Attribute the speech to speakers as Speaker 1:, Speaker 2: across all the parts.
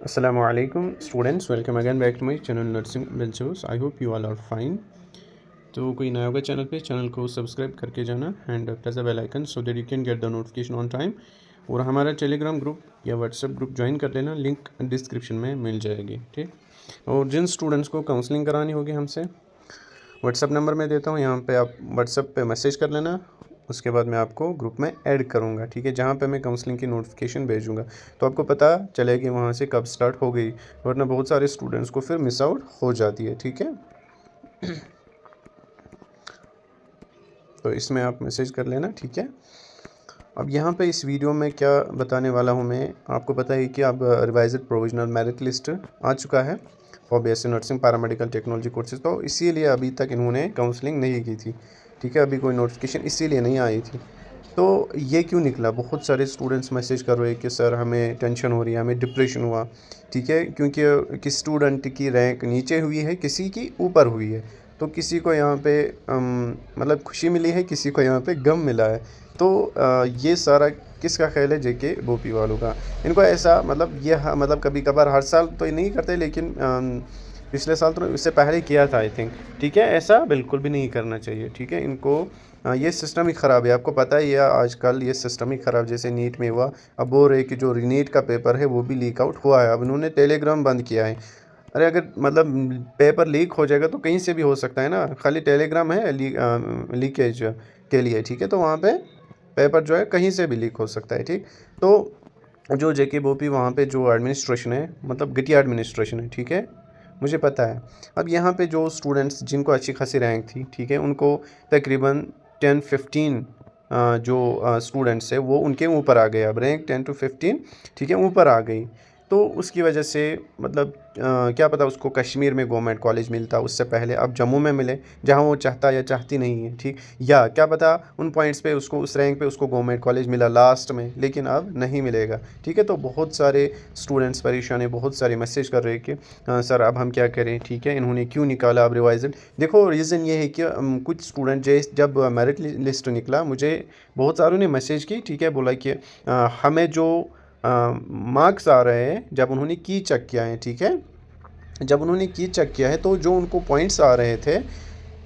Speaker 1: Assalamu alaikum students, welcome again back to my channel Nursing Ventures. I hope you all are fine. तो कोई नया होगा channel को subscribe करके जाना and press the bell icon so that you can get the notification on time. और हमारा Telegram group या व्हाट्सएप ग्रुप ज्वाइन कर लेना, लिंक डिस्क्रिप्शन में मिल जाएगी। ठीक, और जिन स्टूडेंट्स को काउंसलिंग करानी होगी हमसे, व्हाट्सएप नंबर मैं देता हूँ, यहाँ पे आप व्हाट्सएप पे मैसेज कर लेना। उसके बाद मैं आपको ग्रुप में ऐड करूँगा, ठीक है, जहाँ पे मैं काउंसलिंग की नोटिफिकेशन भेजूँगा तो आपको पता चलेगी वहाँ से कब स्टार्ट हो गई, वरना बहुत सारे स्टूडेंट्स को फिर मिस आउट हो जाती है। ठीक है, तो इसमें आप मैसेज कर लेना। ठीक है, अब यहाँ पे इस वीडियो में क्या बताने वाला हूँ मैं, आपको पता है कि अब रिवाइज्ड प्रोविजनल मेरिट लिस्ट आ चुका है for BSc nursing paramedical technology courses, तो इसीलिए अभी तक इन्होंने काउंसलिंग नहीं की थी। ठीक है, अभी कोई नोटिफिकेशन इसीलिए नहीं आई थी। तो ये क्यों निकला, बहुत सारे स्टूडेंट्स मैसेज कर रहे हैं कि सर हमें टेंशन हो रही है, हमें डिप्रेशन हुआ। ठीक है, क्योंकि किसी स्टूडेंट की रैंक नीचे हुई है, किसी की ऊपर हुई है, तो किसी को यहाँ पे मतलब खुशी मिली है, किसी को यहाँ पे गम मिला है। तो ये सारा किसका ख्याल है, जेके बोपी वालों का। इनको ऐसा मतलब ये मतलब कभी कभार, हर साल तो ये नहीं करते, लेकिन पिछले साल तो इससे पहले किया था आई थिंक। ठीक है, ऐसा बिल्कुल भी नहीं करना चाहिए। ठीक है, इनको ये सिस्टम ही ख़राब है, आपको पता ही है आजकल ये सिस्टम ही ख़राब, जैसे नीट में हुआ, अब बोल रहे कि जो नीट का पेपर है वो भी लीक आउट हुआ है, अब इन्होंने टेलीग्राम बंद किया है। अरे अगर मतलब पेपर लीक हो जाएगा तो कहीं से भी हो सकता है ना, खाली टेलीग्राम है लीकेज के लिए। ठीक है, तो वहाँ पे पेपर जो है कहीं से भी लीक हो सकता है। ठीक, तो जो जेके बोपी वहाँ पे जो एडमिनिस्ट्रेशन है, मतलब घटिया एडमिनिस्ट्रेशन है। ठीक है, मुझे पता है। अब यहाँ पे जो स्टूडेंट्स जिनको अच्छी खासी रैंक थी, ठीक है, उनको तकरीबन 10-15 जो स्टूडेंट्स है वो उनके ऊपर आ गए, अब रैंक 10 to 15, ठीक है, ऊपर आ गई। तो उसकी वजह से मतलब क्या पता उसको कश्मीर में गवर्नमेंट कॉलेज मिलता उससे पहले, अब जम्मू में मिले जहाँ वो चाहता या चाहती नहीं है। ठीक, या क्या पता उन पॉइंट्स पे उसको, उस रैंक पे उसको गवर्नमेंट कॉलेज मिला लास्ट में, लेकिन अब नहीं मिलेगा। ठीक है, तो बहुत सारे स्टूडेंट्स परेशान है, बहुत सारे मैसेज कर रहे हैं कि सर अब हम क्या करें। ठीक है, इन्होंने क्यों निकाला अब रिवाइजन। देखो रीज़न ये है कि कुछ स्टूडेंट जब मेरिट लिस्ट निकला, मुझे बहुत सारों ने मैसेज की। ठीक है, बोला कि हमें जो मार्क्स आ रहे हैं, जब उन्होंने की चेक किया है, ठीक है, जब उन्होंने की चेक किया है तो जो उनको पॉइंट्स आ रहे थे,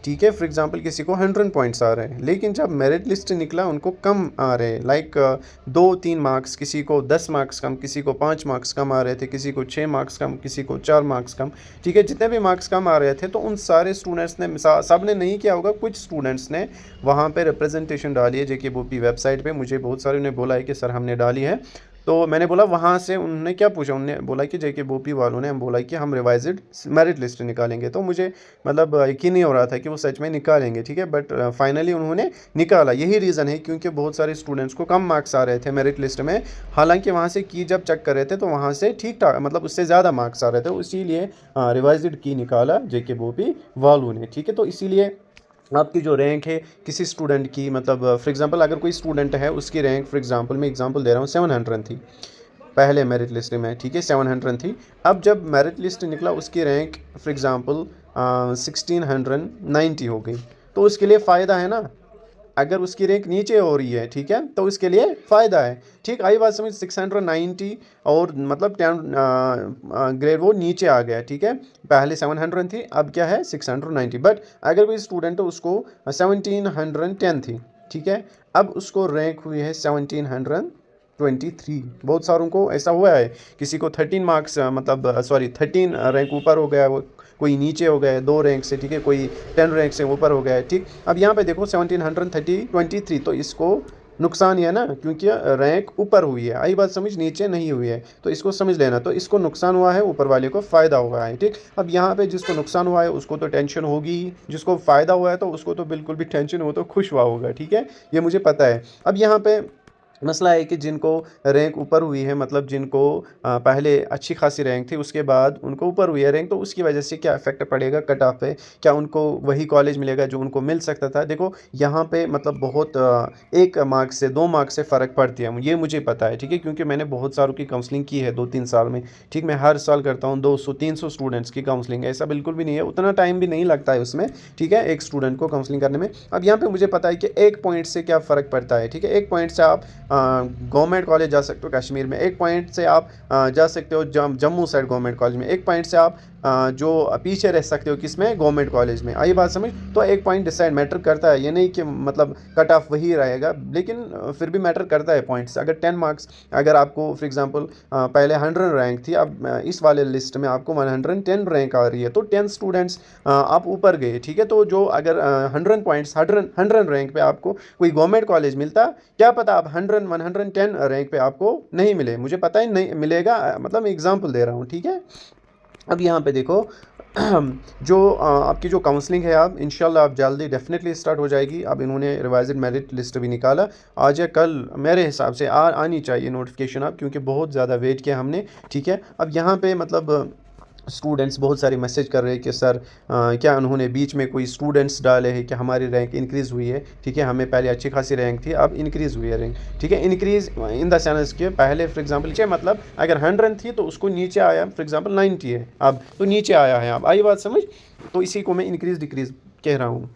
Speaker 1: ठीक है, फॉर एग्जांपल किसी को 100 पॉइंट्स आ रहे हैं, लेकिन जब मेरिट लिस्ट निकला उनको कम आ रहे हैं, लाइक 2-3 मार्क्स, किसी को 10 मार्क्स कम, किसी को 5 मार्क्स कम आ रहे थे, किसी को 6 मार्क्स कम, किसी को 4 मार्क्स कम। ठीक है, जितने भी मार्क्स कम आ रहे थे तो उन सारे स्टूडेंट्स ने, सब ने नहीं किया होगा, कुछ स्टूडेंट्स ने वहाँ पर रिप्रेजेंटेशन डाली है जेके बोपी वेबसाइट पर। मुझे बहुत सारे ने बोला है कि सर हमने डाली है, तो मैंने बोला वहाँ से, उन्होंने क्या पूछा, उन्होंने बोला कि जेके बोपी वालों ने हम बोला कि हम रिवाइज्ड मेरिट लिस्ट निकालेंगे। तो मुझे मतलब यकीन नहीं हो रहा था कि वो सच में निकालेंगे। ठीक है, बट फाइनली उन्होंने निकाला। यही रीज़न है क्योंकि बहुत सारे स्टूडेंट्स को कम मार्क्स आ रहे थे मेरिट लिस्ट में, हालांकि वहाँ से की जब चेक कर रहे थे तो वहाँ से ठीक ठाक, मतलब उससे ज़्यादा मार्क्स आ रहे थे, इसीलिए रिवाइज्ड की निकाला जेके बोपी वालों ने। ठीक है, तो इसीलिए आपकी जो रैंक है किसी स्टूडेंट की, मतलब फॉर एग्जांपल अगर कोई स्टूडेंट है, उसकी रैंक फॉर एग्जांपल मैं एग्जांपल दे रहा हूँ 700 थी पहले मेरिट लिस्ट में। ठीक है, 700 थी। अब जब मेरिट लिस्ट निकला उसकी रैंक फॉर एग्जांपल 1690 हो गई, तो उसके लिए फ़ायदा है ना, अगर उसकी रैंक नीचे हो रही है, ठीक है, तो उसके लिए फ़ायदा है। ठीक, आई बात समझ, 690 और मतलब 10 ग्रेड वो नीचे आ गया। ठीक है, पहले 700 थी, अब क्या है 690। बट अगर कोई स्टूडेंट है उसको 1710 थी, ठीक है, अब उसको रैंक हुई है 1723। बहुत सारों को ऐसा हुआ है, किसी को 13 मार्क्स मतलब सॉरी 13 रैंक ऊपर हो गया, वो कोई नीचे हो गया 2 रैंक से। ठीक है, कोई 10 रैंक से ऊपर हो गया है। ठीक, अब यहाँ पे देखो 1723, तो इसको नुकसान ही है ना, क्योंकि रैंक ऊपर हुई है, आई बात समझ, नीचे नहीं हुई है, तो इसको समझ लेना। तो इसको नुकसान हुआ है, ऊपर वाले को फ़ायदा हुआ है। ठीक, अब यहाँ पे जिसको नुकसान हुआ है उसको तो टेंशन होगी, जिसको फ़ायदा हुआ है तो उसको तो बिल्कुल भी टेंशन हो, तो खुश हुआ होगा। ठीक है, ये मुझे पता है। अब यहाँ पे मसला है कि जिनको रैंक ऊपर हुई है, मतलब जिनको पहले अच्छी खासी रैंक थी, उसके बाद उनको ऊपर हुई है रैंक, तो उसकी वजह से क्या इफेक्ट पड़ेगा कट ऑफ पे, क्या उनको वही कॉलेज मिलेगा जो उनको मिल सकता था। देखो यहाँ पे मतलब बहुत 1 मार्क्स से 2 मार्क्स से फ़र्क पड़ती है, ये मुझे पता है। ठीक है, क्योंकि मैंने बहुत सारों की काउंसलिंग की है 2-3 साल में। ठीक, मैं हर साल करता हूँ 200-300 स्टूडेंट्स की काउंसलिंग, ऐसा बिल्कुल भी नहीं है, उतना टाइम भी नहीं लगता है उसमें। ठीक है, एक स्टूडेंट को काउंसलिंग करने में। अब यहाँ पर मुझे पता है कि 1 पॉइंट से क्या फ़र्क पड़ता है। ठीक है, 1 पॉइंट से आप गवर्नमेंट कॉलेज जा सकते हो कश्मीर में, एक पॉइंट से आप जा सकते हो जम्मू साइड गवर्नमेंट कॉलेज में, एक पॉइंट से आप जो पीछे रह सकते हो किसमें, गवर्नमेंट कॉलेज में। आई बात समझ? तो एक पॉइंट डिसाइड मैटर करता है, ये नहीं कि मतलब कट ऑफ वही रहेगा, लेकिन फिर भी मैटर करता है पॉइंट्स। अगर 10 मार्क्स, अगर आपको फॉर एग्जांपल पहले 100 रैंक थी, अब इस वाले लिस्ट में आपको 110 रैंक आ रही है, तो 10 स्टूडेंट्स आप ऊपर गए, ठीक है। तो जो अगर 100 पॉइंट्स 100 रैंक पे आपको कोई गवर्नमेंट कॉलेज मिलता, क्या पता आप 110 रैंक पे आपको नहीं मिले, मुझे पता ही नहीं मिलेगा, मतलब एग्जाम्पल दे रहा हूँ, ठीक है। अब यहाँ पे देखो जो आपकी जो काउंसलिंग है, आप इंशाल्लाह आप जल्दी डेफिनेटली स्टार्ट हो जाएगी। अब इन्होंने रिवाइज्ड मेरिट लिस्ट भी निकाला, आज या कल मेरे हिसाब से आनी चाहिए नोटिफिकेशन अब, क्योंकि बहुत ज़्यादा वेट किया हमने, ठीक है। अब यहाँ पे मतलब स्टूडेंट्स बहुत सारे मैसेज कर रहे हैं कि सर क्या उन्होंने बीच में कोई स्टूडेंट्स डाले हैं कि हमारी रैंक इंक्रीज़ हुई है, ठीक है। हमें पहले अच्छी खासी रैंक थी, अब इंक्रीज़ हुई है रैंक, ठीक है। इंक्रीज़ इन द सेंस कि पहले फॉर एग्जांपल क्या मतलब अगर 100 थी तो उसको नीचे आया, फॉर एग्जांपल 90 है अब, तो नीचे आया है, अब आई बात समझ? तो इसी को मैं इंक्रीज़ डिक्रीज़ कह रहा हूँ।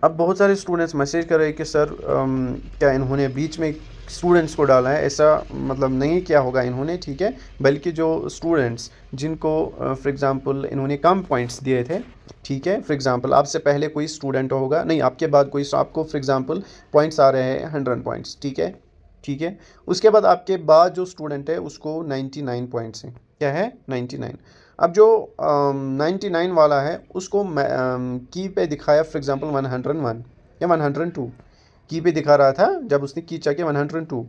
Speaker 1: अब बहुत सारे स्टूडेंट्स मैसेज कर रहे हैं कि सर क्या इन्होंने बीच में स्टूडेंट्स को डाला है, ऐसा मतलब नहीं किया होगा इन्होंने, ठीक है। बल्कि जो स्टूडेंट्स जिनको फॉर एग्जांपल इन्होंने कम पॉइंट्स दिए थे, ठीक है, फॉर एग्जांपल आपसे पहले कोई स्टूडेंट होगा, नहीं आपके बाद कोई, आपको फॉर एग्जांपल पॉइंट्स आ रहे हैं 100 पॉइंट्स, ठीक है, ठीक है। उसके बाद आपके बाद जो स्टूडेंट है उसको 99 पॉइंट्स हैं, क्या है 99। अब जो 99 वाला है उसको की पे दिखाया फॉर एग्जांपल 101 या 102, की पे दिखा रहा था जब उसने की चेक 102।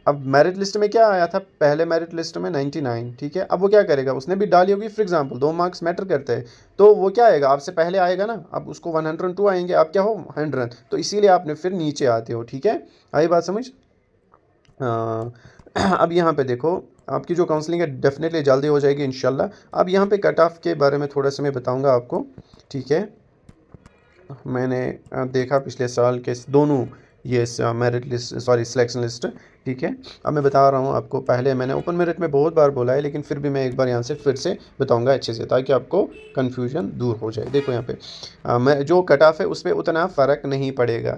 Speaker 1: अब मेरिट लिस्ट में क्या आया था, पहले मेरिट लिस्ट में 99, ठीक है। अब वो क्या करेगा, उसने भी डाली होगी फॉर एग्जांपल, 2 मार्क्स मैटर करते हैं, तो वो क्या आएगा, आपसे पहले आएगा ना, अब उसको 102 आएंगे, आप क्या हो 100, तो इसीलिए आपने फिर नीचे आते हो, ठीक है। आई बात समझ? अब यहाँ पे देखो आपकी जो काउंसलिंग है डेफिनेटली जल्दी हो जाएगी इंशाल्लाह। अब यहाँ पे कट ऑफ के बारे में थोड़ा सा मैं बताऊँगा आपको, ठीक है। मैंने देखा पिछले साल के दोनों ये merit list, sorry selection list, ठीक है। अब मैं बता रहा हूँ आपको, पहले मैंने ओपन मेरिट में बहुत बार बोला है, लेकिन फिर भी मैं एक बार यहाँ से फिर से बताऊँगा अच्छे से, ताकि आपको कन्फ्यूजन दूर हो जाए। देखो यहाँ पे मैं जो कट ऑफ है उस पर उतना फ़र्क नहीं पड़ेगा,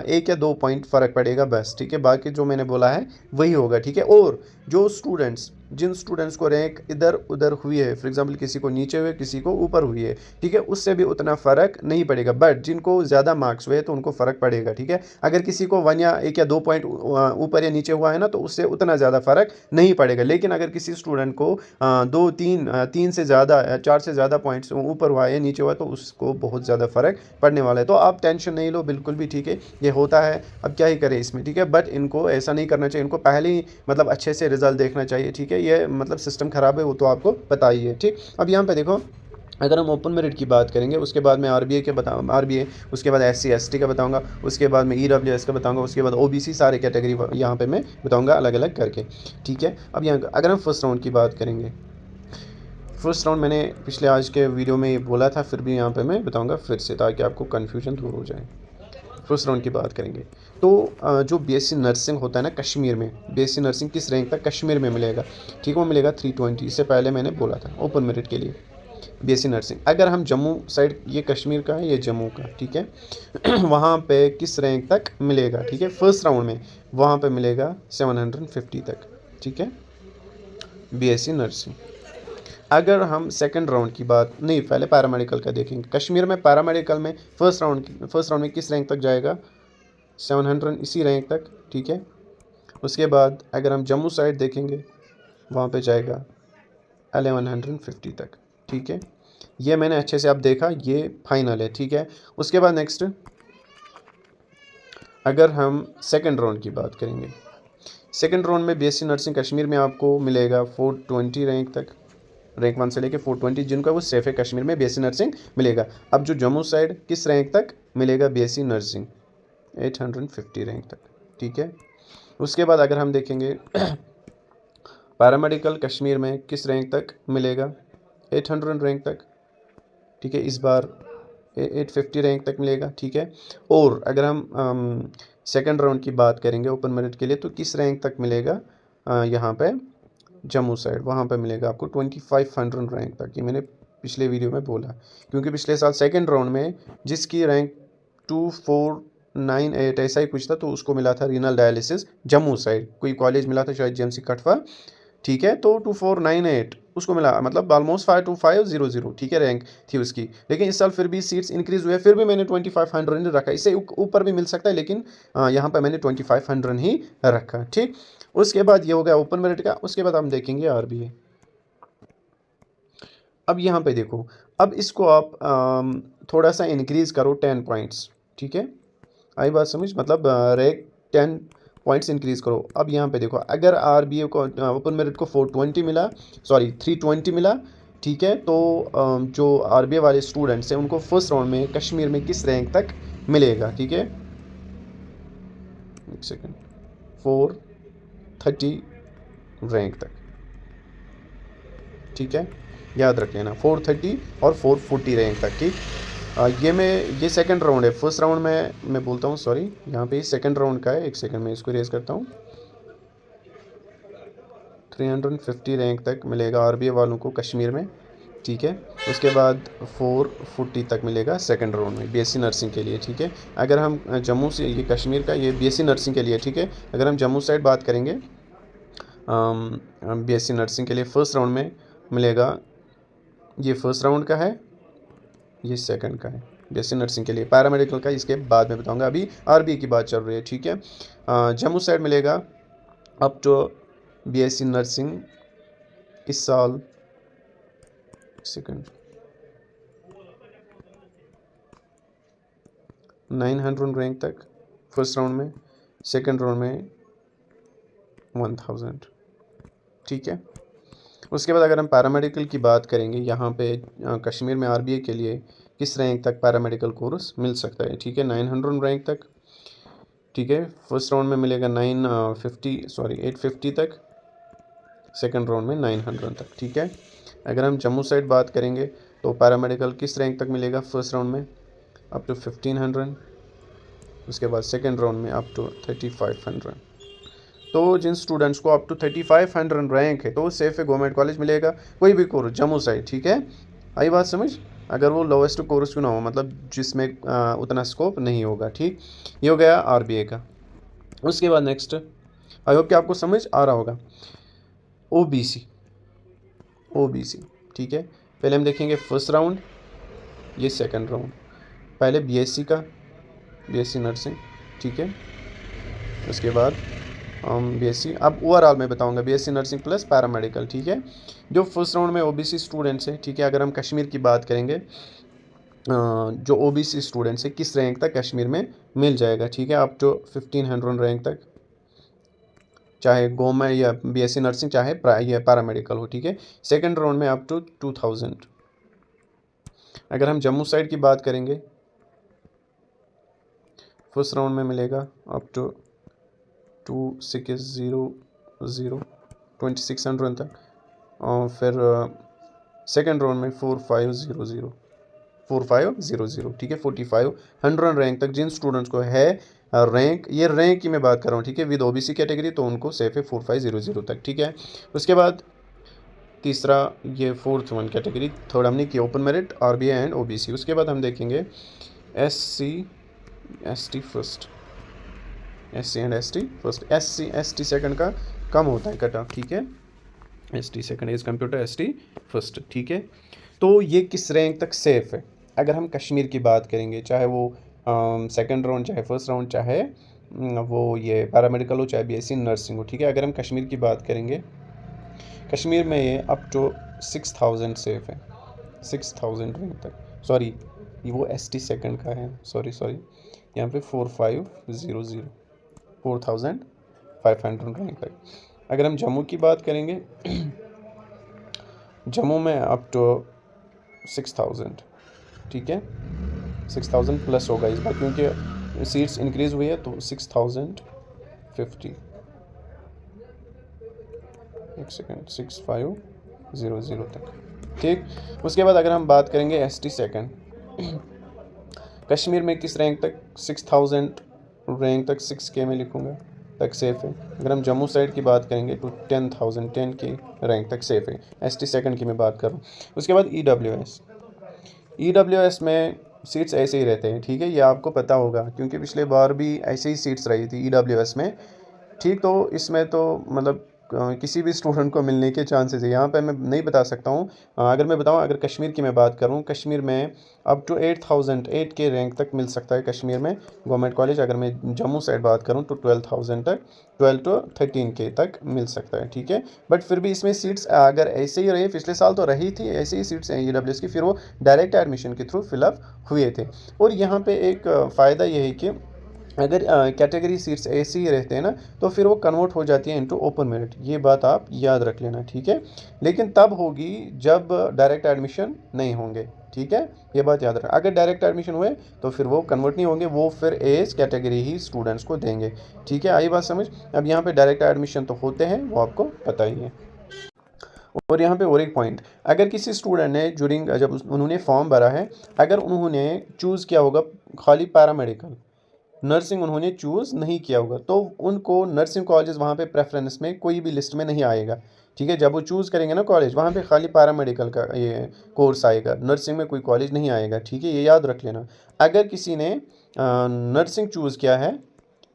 Speaker 1: 1 या 2 पॉइंट फ़र्क पड़ेगा बस, ठीक है। बाकी जो मैंने बोला है वही होगा, ठीक है। और जो स्टूडेंट्स, जिन स्टूडेंट्स को रैंक इधर उधर हुई है, फॉर एग्जांपल किसी को नीचे हुए किसी को ऊपर हुई है, ठीक है, उससे भी उतना फ़र्क नहीं पड़ेगा। बट जिनको ज़्यादा मार्क्स हुए तो उनको फ़र्क पड़ेगा, ठीक है। अगर किसी को 1 या 2 पॉइंट ऊपर या नीचे हुआ है ना, तो उससे उतना ज़्यादा फ़र्क नहीं पड़ेगा। लेकिन अगर किसी स्टूडेंट को 2 3 से ज़्यादा 4 से ज़्यादा पॉइंट्स ऊपर हुआ है नीचे हुआ है, तो उसको बहुत ज़्यादा फ़र्क पड़ने वाला है। तो आप टेंशन नहीं लो बिल्कुल भी, ठीक है, ये होता है, अब क्या ही करें इसमें, ठीक है। बट इनको ऐसा नहीं करना चाहिए, इनको पहले ही मतलब अच्छे से रिजल्ट देखना चाहिए, ठीक है। ये मतलब सिस्टम ख़राब है वो तो आपको पता ही है, ठीक। अब यहाँ पे देखो अगर हम ओपन मेरिट की बात करेंगे, उसके बाद मैं आरबीए के बताऊँ, आरबीए, उसके बाद एससी एसटी का बताऊंगा, उसके बाद मैं ईडब्ल्यूएस का बताऊंगा, उसके बाद ओबीसी सारे कैटेगरी यहाँ पे मैं बताऊंगा अलग अलग करके, ठीक है। अब यहाँ अगर हम फर्स्ट राउंड की बात करेंगे, फर्स्ट राउंड मैंने पिछले आज के वीडियो में बोला था, फिर भी यहाँ पे मैं बताऊँगा फिर से, ताकि आपको कन्फ्यूजन दूर हो जाए। फर्स्ट राउंड की बात करेंगे तो जो बीएससी नर्सिंग होता है ना कश्मीर में, बीएससी नर्सिंग किस रैंक तक कश्मीर में मिलेगा, ठीक, वो मिलेगा 320। इससे पहले मैंने बोला था ओपन मेरिट के लिए बीएससी नर्सिंग। अगर हम जम्मू साइड, ये कश्मीर का है ये जम्मू का, ठीक है वहाँ पे किस रैंक तक मिलेगा, ठीक है, फर्स्ट राउंड में वहाँ पे मिलेगा 750 तक, ठीक है, बीएससी नर्सिंग। अगर हम सेकंड राउंड की बात, नहीं पहले पैरामेडिकल का देखेंगे, कश्मीर में पैरामेडिकल में फर्स्ट राउंड में किस रैंक तक जाएगा, 700 इसी रैंक तक, ठीक है। उसके बाद अगर हम जम्मू साइड देखेंगे वहाँ पे जाएगा 1150 तक, ठीक है। ये मैंने अच्छे से आप देखा, ये फाइनल है, ठीक है। उसके बाद नेक्स्ट अगर हम सेकंड राउंड की बात करेंगे, सेकंड राउंड में बीएससी नर्सिंग कश्मीर में आपको मिलेगा 420 रैंक तक, रैंक 1 से लेके 420, जिनका वो सेफ है कश्मीर में बीएससी नर्सिंग मिलेगा। अब जो जम्मू साइड किस रैंक तक मिलेगा बीएससी नर्सिंग, 850 रैंक तक, ठीक है। उसके बाद अगर हम देखेंगे पैरामेडिकल कश्मीर में किस रैंक तक मिलेगा, 800 रैंक तक, ठीक है, इस बार 850 रैंक तक मिलेगा, ठीक है। और अगर हम सेकंड राउंड की बात करेंगे ओपन मेरिट के लिए, तो किस रैंक तक मिलेगा, यहाँ पे जम्मू साइड वहाँ पे मिलेगा आपको 2500 रैंक तक। ये मैंने पिछले वीडियो में बोला, क्योंकि पिछले साल सेकंड राउंड में जिसकी रैंक 498 ऐसा ही कुछ था, तो उसको मिला था रीनल डायलिसिस जम्मू साइड, कोई कॉलेज मिला था शायद जेएमसी कठवा, ठीक है। तो 2498 उसको मिला, मतलब ऑलमोस्ट 52500, ठीक है, रैंक थी उसकी। लेकिन इस साल फिर भी सीट्स इंक्रीज हुए, फिर भी मैंने 2500 रखा, इससे ऊपर भी मिल सकता है, लेकिन यहाँ पर मैंने 2500 ही रखा, ठीक। उसके बाद ये हो गया ओपन मेरिट का। उसके बाद हम देखेंगे आरबीए। अब यहाँ पे देखो, अब इसको आप थोड़ा सा इंक्रीज़ करो 10 पॉइंट्स, ठीक है, आई बात समझ, मतलब रैंक 10 पॉइंट्स इंक्रीज़ करो। अब यहाँ पे देखो, अगर आरबीए को ओपन मेरिट को 420 मिला, सॉरी 320 मिला, ठीक है, तो जो आरबीए वाले स्टूडेंट्स हैं उनको फर्स्ट राउंड में कश्मीर में किस रैंक तक मिलेगा, ठीक है, एक सेकेंड, 430 रैंक तक, ठीक है, याद रख लेना 430 और 440 रैंक तक, ठीक। ये सेकंड राउंड है, फर्स्ट राउंड में मैं बोलता हूँ, सॉरी, यहाँ पे सेकंड राउंड का है, एक सेकंड में इसको रेज करता हूँ। 350 रैंक तक मिलेगा आरबीए वालों को कश्मीर में, ठीक है। उसके बाद 440 तक मिलेगा सेकंड राउंड में बीएससी नर्सिंग के लिए, ठीक है। अगर हम जम्मू से, ये कश्मीर का, ये बीएससी नर्सिंग के लिए, ठीक है। अगर हम जम्मू साइड बात करेंगे, बीएससी नर्सिंग के लिए फर्स्ट राउंड में मिलेगा, ये फर्स्ट राउंड का है, ये सेकंड का है बीएससी नर्सिंग के लिए। पैरामेडिकल का इसके बाद में बताऊंगा, अभी आरबीए की बात चल रही है, ठीक है। जम्मू साइड मिलेगा अप टू बीएससी नर्सिंग इस साल, सेकंड 900 रैंक तक फर्स्ट राउंड में, सेकंड राउंड में 1000, ठीक है। उसके बाद अगर हम पैरामेडिकल की बात करेंगे, यहाँ पे कश्मीर में आरबीए के लिए किस रैंक तक पैरामेडिकल कोर्स मिल सकता है, ठीक है, 900 रैंक तक, ठीक है। फर्स्ट राउंड में मिलेगा 850 तक, सेकंड राउंड में 900 तक, ठीक है। अगर हम जम्मू साइड बात करेंगे तो पैरामेडिकल किस रैंक तक मिलेगा फर्स्ट राउंड में, अप टू 1500, उसके बाद सेकंड राउंड में अप टू 3500। तो जिन स्टूडेंट्स को अप टू 3500 रैंक है, तो सेफ है गवर्नमेंट कॉलेज मिलेगा, कोई भी कोर्स जम्मू साइड, ठीक है, आई बात समझ। अगर वो लोवेस्ट कोर्स क्यों ना हो, मतलब जिसमें उतना स्कोप नहीं होगा, ठीक। ये हो गया आरबीए का। उसके बाद नेक्स्ट, आई होप कि आपको समझ आ रहा होगा, ओबीसी, ठीक है। पहले हम देखेंगे फर्स्ट राउंड, ये सेकंड राउंड, पहले बीएससी का, बीएससी नर्सिंग, ठीक है। उसके बाद बीएससी, अब ओवरऑल मैं बताऊंगा बीएससी नर्सिंग प्लस पैरामेडिकल, ठीक है। जो फर्स्ट राउंड में ओबीसी स्टूडेंट्स हैं, ठीक है, अगर हम कश्मीर की बात करेंगे, जो ओबीसी स्टूडेंट्स हैं किस रैंक तक कश्मीर में मिल जाएगा, ठीक है, अप टू 1500 रैंक तक, चाहे गवर्नमेंट या बीएससी नर्सिंग, चाहे ये पैरामेडिकल हो, ठीक है। सेकंड राउंड में अप टू 2000। अगर हम जम्मू साइड की बात करेंगे, फर्स्ट राउंड में मिलेगा अप टू 2600 तक, और फिर सेकंड राउंड में 4500, ठीक है, 4500 रैंक तक जिन स्टूडेंट्स को है रैंक, ये रैंक की मैं बात कर रहा हूँ, ठीक है, विद ओबीसी कैटेगरी, तो उनको सेफ है 4500 तक, ठीक है। उसके बाद तीसरा, ये फोर्थ वन कैटेगरी, थर्ड हमने की open merit, RBA and OBC. उसके बाद हम देखेंगे SC ST first, SC and ST first, ST second का कम होता है कट ऑफ, ठीक है, ST second is computer, ST first, ठीक है। तो ये किस रैंक तक सेफ है, अगर हम कश्मीर की बात करेंगे, चाहे वो सेकंड राउंड, चाहे फर्स्ट राउंड, चाहे वो ये पैरामेडिकल हो, चाहे बीएससी नर्सिंग हो, ठीक है। अगर हम कश्मीर की बात करेंगे, कश्मीर में ये अप टू 6000 सेफ है, 6000 रैंक तक, सॉरी ये वो एसटी सेकंड का है, सॉरी यहाँ पे 4500 रैंक तक। अगर हम जम्मू की बात करेंगे, जम्मू में अप टू 6000, ठीक है, 6000 प्लस होगा इस बार, क्योंकि सीट्स इंक्रीज हुई है, तो 6050, एक सेकेंड, 6500 तक, ठीक। उसके बाद अगर हम बात करेंगे एसटी सेकंड, कश्मीर में किस रैंक तक, 6000 रैंक तक, 6K में लिखूँगा, तक सेफ है। अगर हम जम्मू साइड की बात करेंगे तो 10,000 10K रैंक तक सेफ है, एसटी सेकंड की मैं बात कर रहा हूँ। उसके बाद ईडब्ल्यूएस में सीट्स ऐसे ही रहते हैं, ठीक है, ये आपको पता होगा क्योंकि पिछले बार भी ऐसे ही सीट्स रही थी EWS में, ठीक। तो इसमें तो मतलब किसी भी स्टूडेंट को मिलने के चांसेस है, यहाँ पे मैं नहीं बता सकता हूँ। अगर मैं बताऊँ, अगर कश्मीर की मैं बात करूँ, कश्मीर में अप टू 8 के रैंक तक मिल सकता है कश्मीर में गवर्नमेंट कॉलेज। अगर मैं जम्मू साइड बात करूँ तो 12,000 तक, 12 to 13 के तक मिल सकता है, ठीक है। बट फिर भी इसमें सीट्स अगर ऐसे ही रही, पिछले साल तो रही थी ऐसे ही सीट्स हैं EWS की, फिर वो डायरेक्ट एडमिशन के थ्रू फिलअप हुए थे। और यहाँ पे एक फ़ायदा ये है कि अगर कैटेगरी सीट्स ऐसे ही रहते हैं ना, तो फिर वो कन्वर्ट हो जाती है इनटू ओपन मेरिट, ये बात आप याद रख लेना, ठीक है। लेकिन तब होगी जब डायरेक्ट एडमिशन नहीं होंगे, ठीक है, ये बात याद रखना। अगर डायरेक्ट एडमिशन हुए तो फिर वो कन्वर्ट नहीं होंगे, वो फिर एज कैटेगरी ही स्टूडेंट्स को देंगे, ठीक है। आई बात समझ। अब यहाँ पे डायरेक्ट एडमिशन तो होते हैं, वो आपको पता ही है। और यहाँ पे और एक पॉइंट, अगर किसी स्टूडेंट ने ज्यूरिंग जब उन्होंने फॉर्म भरा है, अगर उन्होंने चूज़ किया होगा खाली पैरामेडिकल, नर्सिंग उन्होंने चूज़ नहीं किया होगा, तो उनको नर्सिंग कॉलेज वहाँ पे प्रेफरेंस में कोई भी लिस्ट में नहीं आएगा, ठीक है। जब वो चूज़ करेंगे ना कॉलेज, वहाँ पे खाली पैरामेडिकल का ये कोर्स आएगा, नर्सिंग में कोई कॉलेज नहीं आएगा, ठीक है, ये याद रख लेना। अगर किसी ने नर्सिंग चूज़ किया है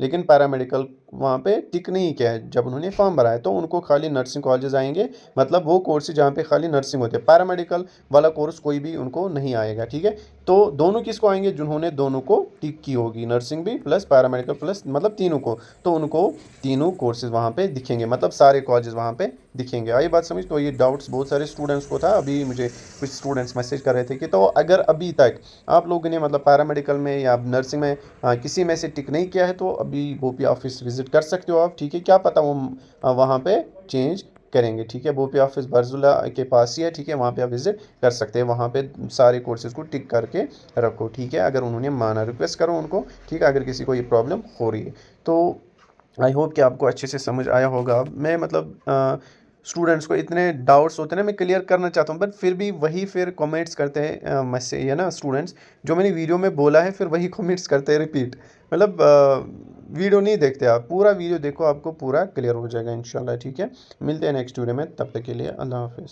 Speaker 1: लेकिन पैरामेडिकल वहाँ पे टिक नहीं किया है जब उन्होंने फॉर्म भरा है, तो उनको खाली नर्सिंग कॉलेजेस आएंगे, मतलब वो कोर्स जहाँ पे खाली नर्सिंग होती है, पैरामेडिकल वाला कोर्स कोई भी उनको नहीं आएगा, ठीक है। तो दोनों किसको आएंगे, जिन्होंने दोनों को टिक की होगी, नर्सिंग भी प्लस पैरामेडिकल प्लस, मतलब तीनों को, तो उनको तीनों कोर्सेज वहाँ पे दिखेंगे, मतलब सारे कॉलेजेस वहाँ पे दिखेंगे। आई बात समझ। तो ये डाउट्स बहुत सारे स्टूडेंट्स को था, अभी मुझे कुछ स्टूडेंट्स मैसेज कर रहे थे कि तो अगर अभी तक आप लोगों ने मतलब पैरामेडिकल में या नर्सिंग में किसी में से टिक नहीं किया है, तो अभी बोपी ऑफिस विजिट कर सकते हो आप, ठीक है। क्या पता वो वहाँ पे चेंज करेंगे, ठीक है। बोपी ऑफिस बरजुला के पास ही है, ठीक है, वहाँ पे आप विजिट कर सकते हैं, वहाँ पे सारे कोर्सेज को टिक करके रखो, ठीक है, अगर उन्होंने माना, रिक्वेस्ट करो उनको, ठीक है, अगर किसी को ये प्रॉब्लम हो रही है तो। आई होप कि आपको अच्छे से समझ आया होगा। मैं मतलब स्टूडेंट्स को इतने डाउट्स होते हैं ना, मैं क्लियर करना चाहता हूँ, बट फिर भी वही फिर कमेंट्स करते हैं मुझसे, ये ना स्टूडेंट्स जो मैंने वीडियो में बोला है फिर वही कमेंट्स करते हैं रिपीट, मतलब वीडियो नहीं देखते। आप पूरा वीडियो देखो, आपको पूरा क्लियर हो जाएगा इंशाल्लाह, ठीक है। मिलते हैं नेक्स्ट वीडियो में, तब तक के लिए अल्लाह हाफिज़।